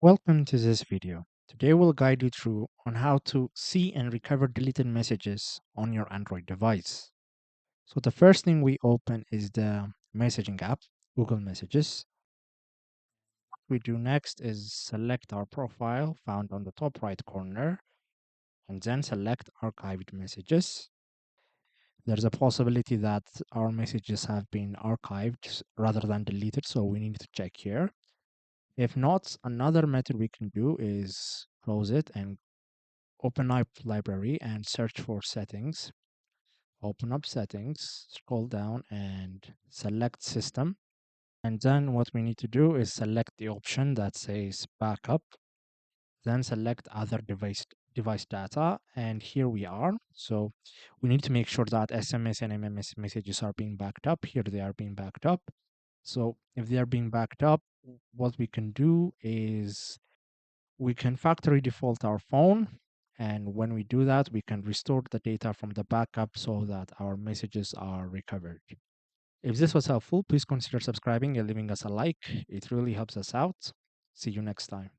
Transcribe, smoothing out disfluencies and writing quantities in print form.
Welcome to this video. Today we'll guide you through on how to see and recover deleted messages on your Android device. So the first thing we open is the messaging app, Google Messages. What we do next is select our profile found on the top right corner and then select archived messages. There's a possibility that our messages have been archived rather than deleted, so we need to check here. If not, another method we can do is close it and open up library and search for settings. Open up settings, scroll down and select system. And then what we need to do is select the option that says backup, then select other device data. And here we are. So we need to make sure that SMS and MMS messages are being backed up. Here they are being backed up. So if they are being backed up, what we can do is we can factory default our phone, and when we do that we can restore the data from the backup so that our messages are recovered. If this was helpful, please consider subscribing and leaving us a like. It really helps us out. See you next time.